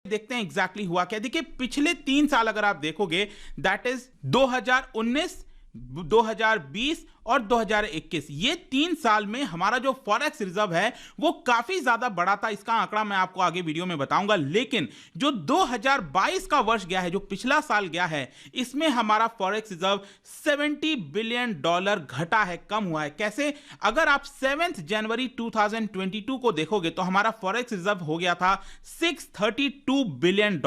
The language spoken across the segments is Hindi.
देखते हैं एग्जैक्टली हुआ क्या। देखिए पिछले 3 साल अगर आप देखोगे, दैट इज 2019, 2020 और 2021, ये 3 साल में हमारा जो फॉरेक्स रिजर्व है वो काफी ज्यादा बड़ा था। इसका आंकड़ा मैं आपको आगे वीडियो में बताऊंगा। लेकिन जो 2022 का वर्ष गया है, जो पिछला साल गया है, इसमें हमारा फॉरेक्स रिजर्व $70 बिलियन घटा है, कम हुआ है। कैसे? अगर आप 7 जनवरी 2022 को देखोगे तो हमारा फॉरेक्स रिजर्व हो गया था $632 बिलियन,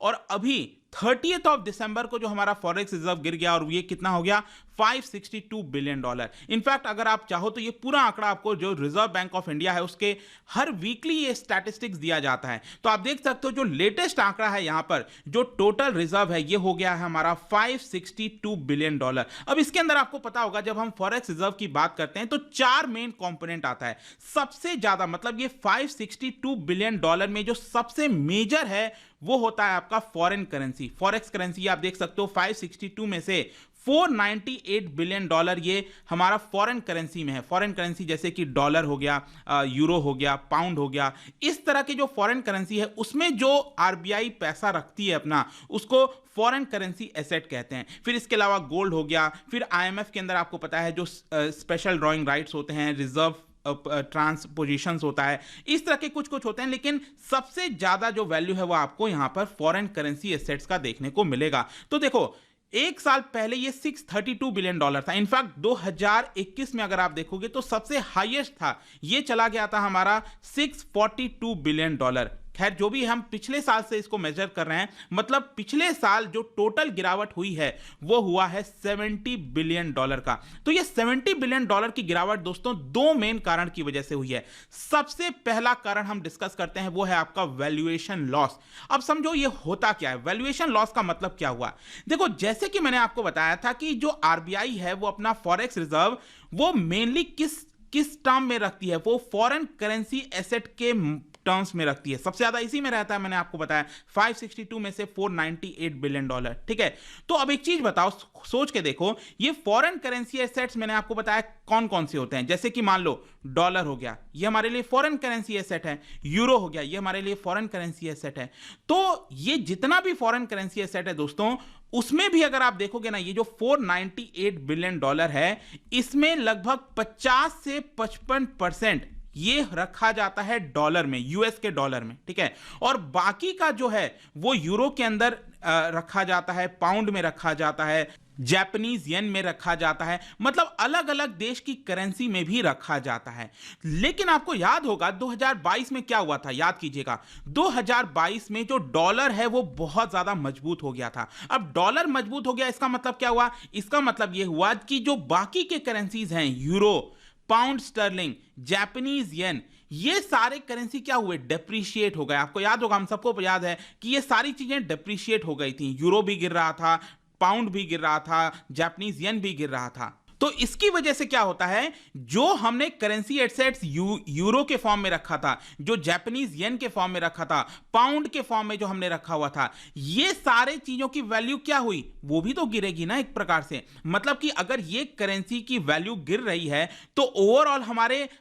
और अभी 30th ऑफ दिसंबर को जो हमारा फॉरेक्स रिजर्व गिर गया, और ये कितना हो गया? $562 बिलियन। इनफैक्ट अगर आप चाहो तो ये पूरा आंकड़ा आपको जो रिजर्व बैंक ऑफ इंडिया है उसके हर वीकली ये स्टैटिस्टिक्स दिया जाता है, तो आप देख सकते हो जो लेटेस्ट आंकड़ा है यहां पर, जो टोटल रिजर्व है ये हो गया है हमारा $562 बिलियन। अब इसके अंदर आपको पता होगा जब हम फॉरेक्स रिजर्व की बात करते हैं तो 4 मेन कंपोनेंट आता है। सबसे ज्यादा मतलब ये $562 बिलियन में जो सबसे मेजर है वो होता है आपका फॉरेन करेंसी, फॉरेक्स करेंसी। आप देख सकते हो 562 में से $498 बिलियन ये हमारा फॉरेन करेंसी में है। फॉरेन करेंसी जैसे कि डॉलर हो गया, यूरो हो गया, पाउंड हो गया, इस तरह के जो फॉरेन करेंसी है उसमें जो आरबीआई पैसा रखती है अपना, उसको फॉरेन करेंसी एसेट कहते हैं। फिर इसके अलावा गोल्ड हो गया, फिर आईएमएफ के अंदर आपको पता है जो स्पेशल ड्रॉइंग राइट्स होते हैं, रिजर्व ट्रांसपोजिशंस होता है, इस तरह के कुछ कुछ होते हैं। लेकिन सबसे ज्यादा जो वैल्यू है वो आपको यहां पर फॉरेन करेंसी एसेट्स का देखने को मिलेगा। तो देखो एक साल पहले ये $632 बिलियन था। इनफैक्ट 2021 में अगर आप देखोगे तो सबसे हाईएस्ट था, ये चला गया था हमारा $642 बिलियन। खैर जो भी हम पिछले साल से इसको मेजर कर रहे हैं, मतलब पिछले साल जो टोटल गिरावट हुई है वो हुआ है $70 बिलियन का। तो ये $70 बिलियन की गिरावट दोस्तों 2 मेन कारण की वजह से हुई है। सबसे पहला कारण हम डिस्कस करते हैं वो है आपका वैल्यूएशन लॉस। अब समझो ये होता क्या है, वैल्यूएशन लॉस का मतलब क्या हुआ। देखो जैसे कि मैंने आपको बताया था कि जो आरबीआई है वो अपना फॉरेक्स रिजर्व वो मेनली किस टर्म में रखती है, वो फॉरेन करेंसी एसेट के टर्म्स में रखती है। सबसे ज्यादा इसी में रहता है, मैंने आपको बताया 562 में से $498 बिलियन। ठीक है, तो अब एक चीज बताओ, सोच के देखो, ये फॉरेन करेंसी एसेट्स मैंने आपको बताया कौन कौन से होते हैं। जैसे कि मान लो डॉलर हो गया, ये हमारे लिए फॉरेन करेंसी एसेट है, यूरो हो गया, ये हमारे लिए फॉरेन करेंसी एसेट है। तो ये जितना भी फॉरेन करेंसी एसेट है दोस्तों, उसमें भी अगर आप देखोगे ना, ये जो $498 बिलियन है, इसमें लगभग 50 से 55% ये रखा जाता है डॉलर में, यूएस के डॉलर में, ठीक है। और बाकी का जो है वो यूरो के अंदर रखा जाता है, पाउंड में रखा जाता है, जापानीज येन में रखा जाता है, मतलब अलग अलग देश की करेंसी में भी रखा जाता है। लेकिन आपको याद होगा 2022 में क्या हुआ था, याद कीजिएगा 2022 में जो डॉलर है वो बहुत ज्यादा मजबूत हो गया था। अब डॉलर मजबूत हो गया, इसका मतलब क्या हुआ? इसका मतलब यह हुआ कि जो बाकी के करेंसीज हैं, euro, pound sterling, Japanese yen, ये सारे करेंसी क्या हुए? डेप्रीशिएट हो गए। आपको याद होगा, हम सबको याद है कि ये सारी चीजें डेप्रीशिएट हो गई थी। यूरो भी गिर रहा था, पाउंड भी गिर रहा था, जापानीज येन भी गिर रहा था। तो इसकी वजह से क्या होता है, जो हमने करेंसी एसेट्स यूरो के फॉर्म में रखा था, जो जापानीज येन के फॉर्म में रखा था, पाउंड के फॉर्म में जो हमने रखा हुआ था, ये सारे चीजों की वैल्यू क्या हुई? वो भी तो गिरेगी ना एक प्रकार से। मतलब कि अगर ये करेंसी की वैल्यू गिर रही है तो ओवरऑल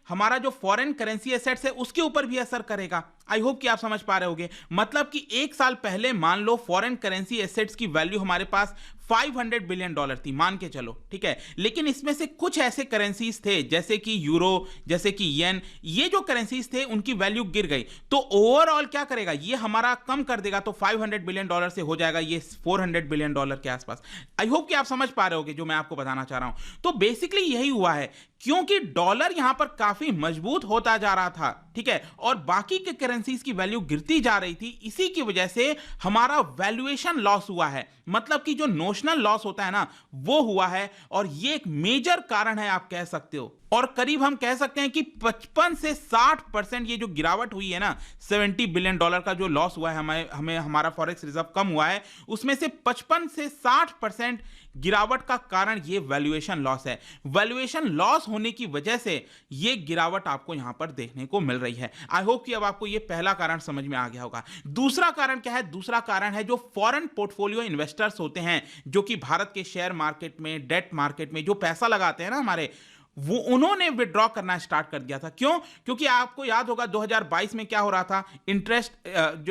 हमारा जो फॉरेन करेंसी एसेट्स है उसके ऊपर भी असर करेगा। आई होप कि आप समझ पा रहे होंगे। मतलब कि एक साल पहले मान लो फॉरेन करेंसी एसेट्स की वैल्यू हमारे पास $500 बिलियन थी, मान के चलो, ठीक है। लेकिन इसमें से कुछ ऐसे करेंसीज थे जैसे कि यूरो, जैसे कि येन, ये जो करेंसीज थे उनकी वैल्यू गिर गई, तो ओवरऑल क्या करेगा, ये हमारा कम कर देगा। तो $500 बिलियन से हो जाएगा ये $400 बिलियन के आसपास। आई होप कि आप समझ पा रहे होगे जो मैं आपको बताना चाह रहा हूं। तो बेसिकली यही हुआ है, क्योंकि डॉलर यहां पर काफी मजबूत होता जा रहा था, ठीक है, और बाकी के करेंसीज की वैल्यू गिरती जा रही थी, इसी की वजह से हमारा वैल्यूएशन लॉस हुआ है। मतलब कि जो नोशनल लॉस होता है ना, वो हुआ है, और ये एक मेजर कारण है आप कह सकते हो। और करीब हम कह सकते हैं कि 55 से 60% ये जो गिरावट हुई है ना, $70 बिलियन का जो लॉस हुआ है, हमें हमारा फॉरेक्स रिजर्व कम हुआ है, उसमें से 55 से 60% गिरावट का कारण ये वैल्यूएशन लॉस है। वैल्यूएशन लॉस होने की वजह से ये गिरावट आपको यहां पर देखने को मिल रही है। आई होप कि अब आपको ये पहला कारण समझ में आ गया होगा। दूसरा कारण क्या है? दूसरा कारण है जो फॉरेन पोर्टफोलियो इन्वेस्टर्स होते हैं, जो कि भारत के शेयर मार्केट में, डेट मार्केट में जो पैसा लगाते हैं ना हमारे, वो उन्होंने विड्रॉ करना स्टार्ट कर दिया था। क्यों? क्योंकि आपको याद होगा 2022 में क्या हो रहा था, इंटरेस्ट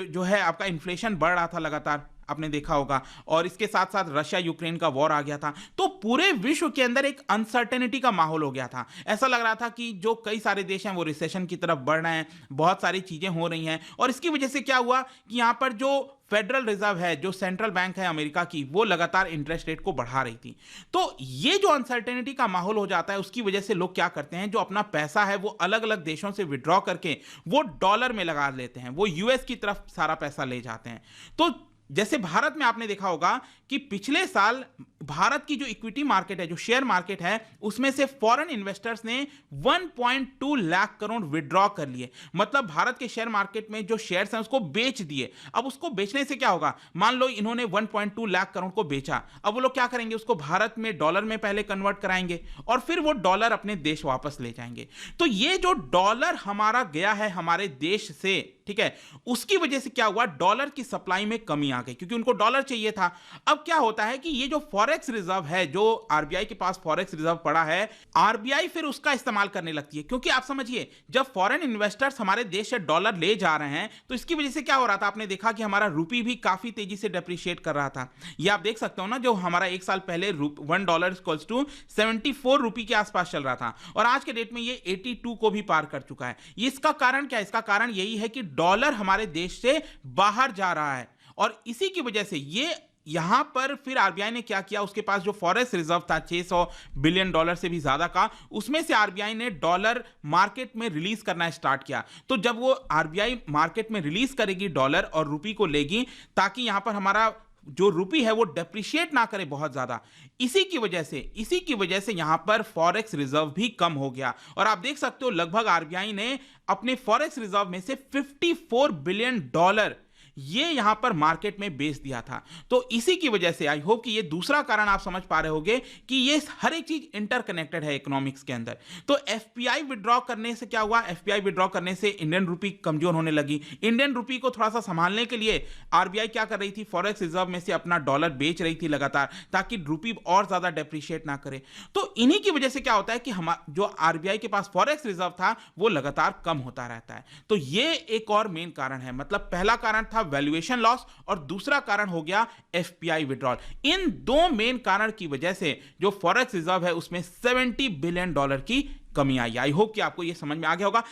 जो है आपका इन्फ्लेशन बढ़ रहा था लगातार, आपने देखा होगा, और इसके साथ साथ रशिया यूक्रेन का वॉर आ गया था। तो पूरे विश्व के अंदर एक अनसर्टेनिटी का माहौल हो गया था। ऐसा लग रहा था कि जो कई सारे देश हैं वो रिसेशन की तरफ बढ़ रहे हैं, बहुत सारी चीजें हो रही हैं, और इसकी वजह से क्या हुआ कि यहां पर जो फेडरल रिजर्व है, जो सेंट्रल बैंक है अमेरिका की, वो लगातार इंटरेस्ट रेट को बढ़ा रही थी। तो ये जो अनसर्टेनिटी का माहौल हो जाता है, उसकी वजह से लोग क्या करते हैं, जो अपना पैसा है वो अलग अलग देशों से विड्रॉ करके वो डॉलर में लगा लेते हैं, वो यूएस की तरफ सारा पैसा ले जाते हैं। तो जैसे भारत में आपने देखा होगा कि पिछले साल भारत की जो इक्विटी मार्केट है, जो शेयर मार्केट है, उसमें से फॉरेन इन्वेस्टर्स ने 1.2 लाख करोड़ विड्रॉ कर लिए। मतलब भारत के शेयर मार्केट में जो शेयर्स हैं उसको बेच दिए। अब उसको बेचने से क्या होगा, मान लो इन्होंने 1.2 लाख करोड़ को बेचा, अब वो लोग क्या करेंगे, उसको भारत में डॉलर में पहले कन्वर्ट कराएंगे और फिर वो डॉलर अपने देश वापस ले जाएंगे। तो ये जो डॉलर हमारा गया है हमारे देश से, ठीक है, उसकी वजह से क्या हुआ, डॉलर की सप्लाई में कमी आ गई, क्योंकि उनको डॉलर चाहिए था। अब क्या होता है कि ये जो फॉरेक्स रिजर्व है, जो आरबीआई के पास फॉरेक्स रिजर्व पड़ा है, आरबीआई फिर उसका इस्तेमाल करने लगती है। क्योंकि आप समझिए, जब फॉरेन इन्वेस्टर्स हमारे देश से डॉलर ले जा रहे हैं, तो इसकी वजह से क्या हो रहा था, आपने देखा कि हमारा रूपी भी काफी तेजी से डेप्रिशिएट कर रहा था। ये आप देख सकते हो ना, जो हमारा एक साल पहले $1 74 रुपी के आसपास चल रहा था, और आज के डेट में ये 82 को भी पार कर चुका है। ये इसका कारण क्या है? इसका कारण यही है कि डॉलर हमारे देश से बाहर जा रहा है, और इसी की वजह से ये यहां पर फिर आरबीआई ने क्या किया, उसके पास जो फॉरेक्स रिजर्व था $600 बिलियन से भी ज्यादा का, उसमें से आरबीआई ने डॉलर मार्केट में रिलीज करना स्टार्ट किया। तो जब वो आरबीआई मार्केट में रिलीज करेगी डॉलर और रुपी को लेगी, ताकि यहां पर हमारा जो रुपी है वो डेप्रिशिएट ना करे बहुत ज्यादा, इसी की वजह से यहां पर फॉरेक्स रिजर्व भी कम हो गया। और आप देख सकते हो लगभग आरबीआई ने अपने फॉरेक्स रिजर्व में से $54 बिलियन ये यहां पर मार्केट में बेच दिया था। तो इसी की वजह से आई होप कि ये दूसरा कारण आप समझ पा रहे होंगे कि ये हर एक चीज इंटरकनेक्टेड है इकोनॉमिक्स के अंदर। तो एफपीआई विड्रॉ करने से क्या हुआ, एफपीआई विड्रॉ करने से इंडियन रुपी कमजोर होने लगी। इंडियन रुपी को थोड़ा सा संभालने के लिए आरबीआई क्या कर रही थी, फॉरेक्स रिजर्व में से अपना डॉलर बेच रही थी लगातार, ताकि रुपी और ज्यादा डेप्रिशिएट ना करे। तो इन्हीं की वजह से क्या होता है कि हम जो आरबीआई के पास फॉरेक्स रिजर्व था वो लगातार कम होता रहता है। तो ये एक और मेन कारण है। मतलब पहला कारण था वैल्यूएशन लॉस, और दूसरा कारण हो गया एफपीआई विड्रॉल। इन दो मेन कारण की वजह से जो फॉरेक्स रिजर्व है उसमें $70 बिलियन की कमी आई। आई होप कि आपको यह समझ में आ गया होगा।